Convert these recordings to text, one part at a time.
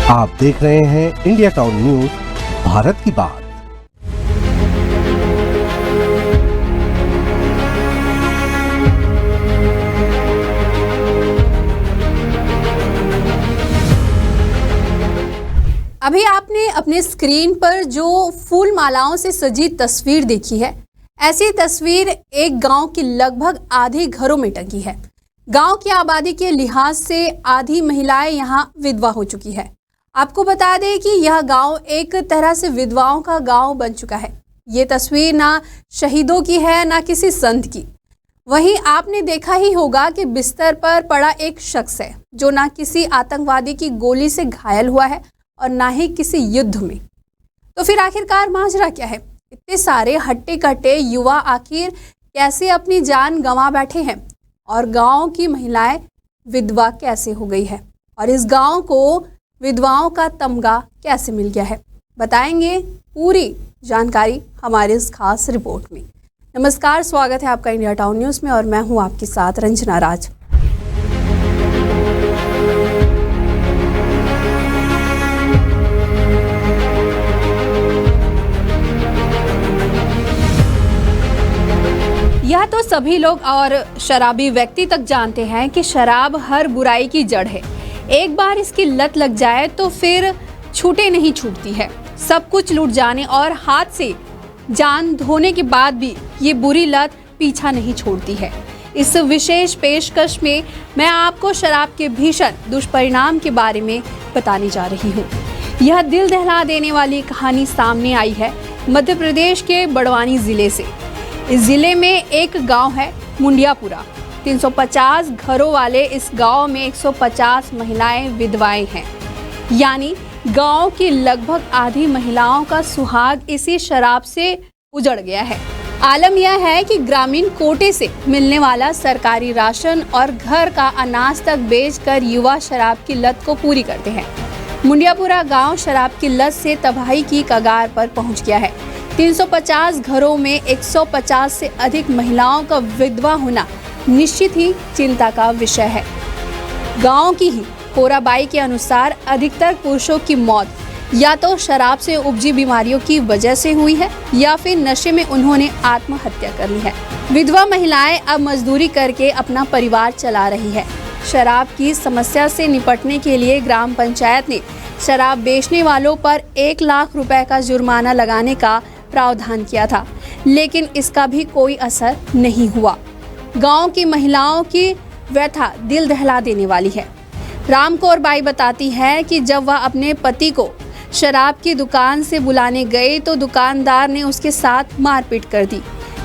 आप देख रहे हैं इंडिया टाउन न्यूज, भारत की बात। अभी आपने अपने स्क्रीन पर जो फूल मालाओं से सजी तस्वीर देखी है, ऐसी तस्वीर एक गांव की लगभग आधे घरों में टंगी है। गांव की आबादी के लिहाज से आधी महिलाएं यहां विधवा हो चुकी है। आपको बता दें कि यह गांव एक तरह से विधवाओं का गांव बन चुका है। ये तस्वीर ना शहीदों की है, ना किसी संत की। वहीं आपने देखा ही होगा कि बिस्तर पर पड़ा एक शख्स है जो ना किसी आतंकवादी की गोली से घायल हुआ है और ना ही किसी युद्ध में। तो फिर आखिरकार माजरा क्या है? इतने सारे हट्टे कट्टे युवा आखिर कैसे अपनी जान गंवा बैठे हैं और गांव की महिलाएं विधवा कैसे हो गई है और इस गांव को विधवाओं का तमगा कैसे मिल गया है, बताएंगे पूरी जानकारी हमारे इस खास रिपोर्ट में। नमस्कार, स्वागत है आपका इंडिया टाउन न्यूज़ में और मैं हूं आपके साथ रंजना राज। यह तो सभी लोग और शराबी व्यक्ति तक जानते हैं कि शराब हर बुराई की जड़ है। एक बार इसकी लत लग जाए तो फिर छूटे नहीं छूटती है। सब कुछ लूट जाने और हाथ से जान धोने के बाद भी ये बुरी लत पीछा नहीं छोड़ती है। इस विशेष पेशकश में मैं आपको शराब के भीषण दुष्परिणाम के बारे में बताने जा रही हूँ। यह दिल दहला देने वाली कहानी सामने आई है मध्य प्रदेश के बड़वानी जिले से। इस जिले में एक गांव है मुंडियापुरा। 350 घरों वाले इस गांव में 150 महिलाएं विधवाएं हैं, यानी गांव की लगभग आधी महिलाओं का सुहाग इसी शराब से उजड़ गया है। आलम यह है कि ग्रामीण कोटे से मिलने वाला सरकारी राशन और घर का अनाज तक बेचकर युवा शराब की लत को पूरी करते हैं। मुंडियापुरा गांव शराब की लत से तबाही की कगार पर पहुंच गया है। 350 घरों में 150 से अधिक महिलाओं का विधवा होना निश्चित ही चिंता का विषय है। गांव की ही कोराबाई के अनुसार अधिकतर पुरुषों की मौत या तो शराब से उपजी बीमारियों की वजह से हुई है या फिर नशे में उन्होंने आत्महत्या कर ली है। विधवा महिलाएं अब मजदूरी करके अपना परिवार चला रही है। शराब की समस्या से निपटने के लिए ग्राम पंचायत ने शराब बेचने वालों पर 1 लाख रुपए का जुर्माना लगाने का प्रावधान किया था, लेकिन इसका भी कोई असर नहीं हुआ। गांव की महिलाओं की व्यथा दिल दहला देने वाली है। रामकौर बाई बताती है कि जब वह अपने पति को शराब की दुकान से बुलाने गए तो दुकानदार ने उसके साथ मारपीट कर दी।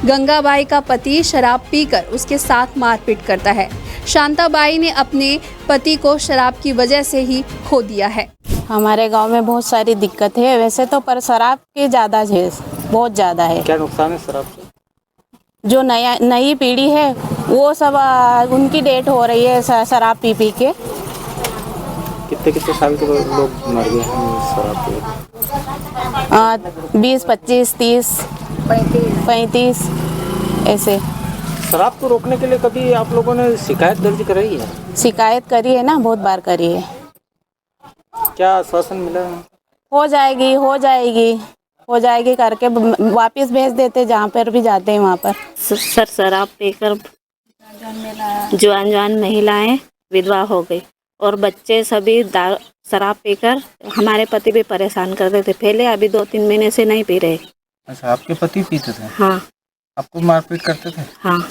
गंगाबाई का पति शराब पीकर उसके साथ मारपीट करता है। शांताबाई ने अपने पति को शराब की वजह से ही खो दिया है। हमारे गांव में बहुत सारी दिक्कत है वैसे तो, पर शराब की ज़्यादा है, बहुत ज़्यादा है। क्या नुकसान है शराब से? जो नई पीढ़ी है वो सब उनकी डेट हो रही है शराब पी पी के। कितने साल के लोग मर गए हैं शराब पी? 20, 25, 30, 35 ऐसे। शराब को रोकने के लिए कभी आप लोगों ने शिकायत दर्ज कराई है? शिकायत करी है ना, बहुत बार करी है। क्या आश्वासन मिला है? हो जाएगी करके वापस भेज देते, जहाँ पर भी जाते हैं वहाँ पर। सर शराब पीकर जवान महिलाएं विधवा हो गई और बच्चे सभी शराब पीकर हमारे पति भी परेशान करते थे पहले, अभी 2-3 महीने से नहीं पी रहे। अच्छा, आपके पति पीते थे? हाँ। आपको मारपीट करते थे? हाँ।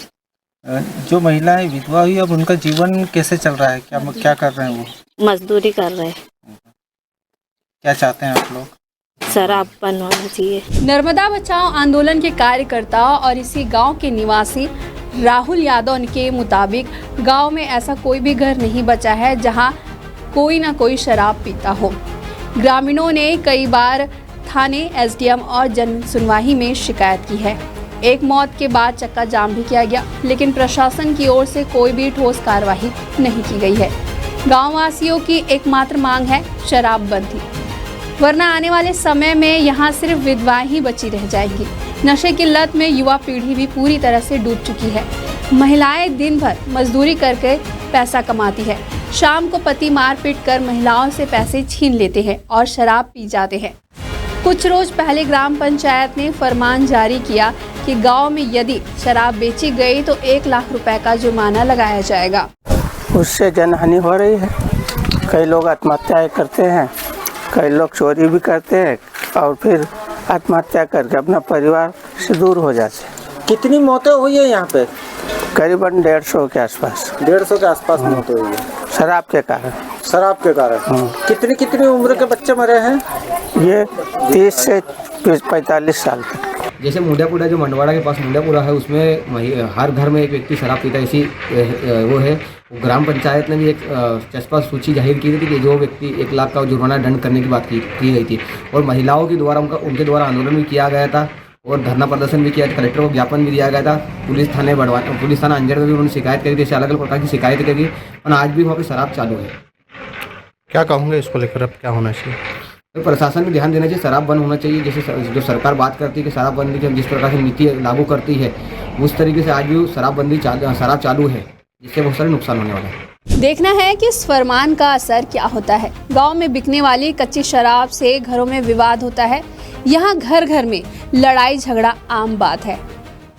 जो महिलाएं विधवा हुई अब उनका जीवन कैसे चल रहा है? क्या कर रहे हैं वो? मजदूरी कर रहे हैं। क्या चाहते हैं आप लोग? शराब बंद होना चाहिए। नर्मदा बचाओ आंदोलन के कार्यकर्ता और इसी गांव के निवासी राहुल यादव के मुताबिक गांव में ऐसा कोई भी घर नहीं बचा है जहां कोई ना कोई शराब पीता हो। ग्रामीणों ने कई बार थाने, एसडीएम और जन सुनवाई में शिकायत की है। एक मौत के बाद चक्का जाम भी किया गया, लेकिन प्रशासन की ओर से कोई भी ठोस कार्रवाई नहीं की गई है। गाँव वासियों की एकमात्र मांग है शराब बंदी, वरना आने वाले समय में यहाँ सिर्फ विधवाएं ही बची रह जाएंगी। नशे की लत में युवा पीढ़ी भी पूरी तरह से डूब चुकी है। महिलाएं दिन भर मजदूरी करके पैसा कमाती है। शाम को पति मारपीट कर महिलाओं से पैसे छीन लेते हैं और शराब पी जाते हैं। कुछ रोज पहले ग्राम पंचायत ने फरमान जारी किया कि गांव में यदि शराब बेची गई तो 1 लाख रुपए का जुर्माना लगाया जाएगा। उससे जनहानि हो रही है। कई लोग आत्महत्याएं करते हैं, कई लोग चोरी भी करते हैं और फिर आत्महत्या करके अपना परिवार से दूर हो जाते हैं। कितनी मौतें हुई है यहाँ पे? करीबन 150 के आसपास। 150 के आसपास मौत हुई है शराब के कारण। शराब के कारण। कितनी कितनी उम्र के बच्चे मरे हैं? ये 30 से 45 साल तक। जैसे मुंडियापुरा जो मंडवाड़ा के पास मुंडियापुरा है, उसमें हर घर में एक व्यक्ति शराब पीता है, ऐसी वो है। ग्राम पंचायत ने भी एक चस्पा सूची जाहिर की थी कि जो व्यक्ति 1 लाख का जुर्माना दंड करने की बात की गई थी और महिलाओं के द्वारा उनके द्वारा आंदोलन भी किया गया था और धरना प्रदर्शन भी किया था। कलेक्टर को ज्ञापन भी दिया गया था। पुलिस थाना अंजड़ में भी उन्होंने शिकायत करी थी, ऐसे अलग अलग प्रकार की शिकायत करी और आज भी वहाँ पर शराब चालू है। क्या कहूँगे इसको लेकर, अब क्या होना चाहिए? तो प्रशासन को ध्यान देना चाहिए, शराब बंद होना चाहिए। जैसे जो सरकार बात करती है कि शराबबंदी की जिस प्रकार से नीति लागू करती है, उस तरीके से आज भी शराब चालू है, जिससे बहुत सारे नुकसान होने वाला है। देखना है कि इस फरमान का असर क्या होता है। गांव में बिकने वाली कच्ची शराब से घरों में विवाद होता है। यहाँ घर घर में लड़ाई झगड़ा आम बात है।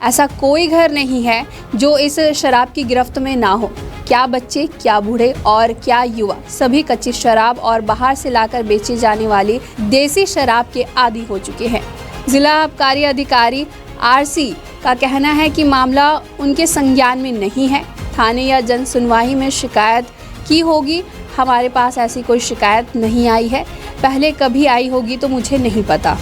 ऐसा कोई घर नहीं है जो इस शराब की गिरफ्त में ना हो। क्या बच्चे, क्या बूढ़े और क्या युवा, सभी कच्ची शराब और बाहर से लाकर बेची जाने वाली देसी शराब के आदी हो चुके हैं। जिला आबकारी अधिकारी RC का कहना है कि मामला उनके संज्ञान में नहीं है। थाने या जन सुनवाई में शिकायत की होगी। हमारे पास ऐसी कोई शिकायत नहीं आई है। पहले कभी आई होगी तो मुझे नहीं पता।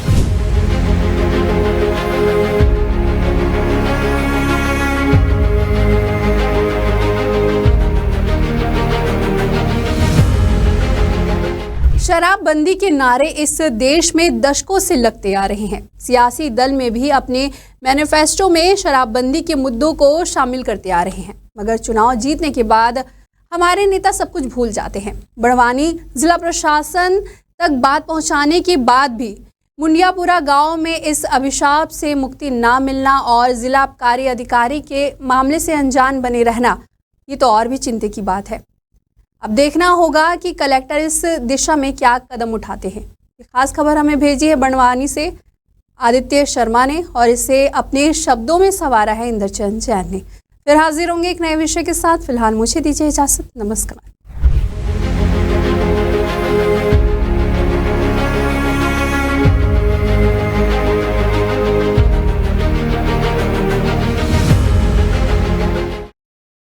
शराबबंदी के नारे इस देश में दशकों से लगते आ रहे हैं। सियासी दल में भी अपने मैनिफेस्टो में शराबबंदी के मुद्दों को शामिल करते आ रहे हैं, मगर चुनाव जीतने के बाद हमारे नेता सब कुछ भूल जाते हैं। बड़वानी जिला प्रशासन तक बात पहुंचाने के बाद भी मुंडियापुरा गांव में इस अभिशाप से मुक्ति ना मिलना और जिला आबकारी अधिकारी के मामले से अनजान बने रहना, ये तो और भी चिंता की बात है। अब देखना होगा कि कलेक्टर इस दिशा में क्या कदम उठाते हैं। ये खास खबर हमें भेजी है बड़वानी से आदित्य शर्मा ने और इसे अपने शब्दों में संवारा है इंद्रचंद जैन ने। फिर हाजिर होंगे एक नए विषय के साथ। फिलहाल मुझे दीजिए इजाजत। नमस्कार।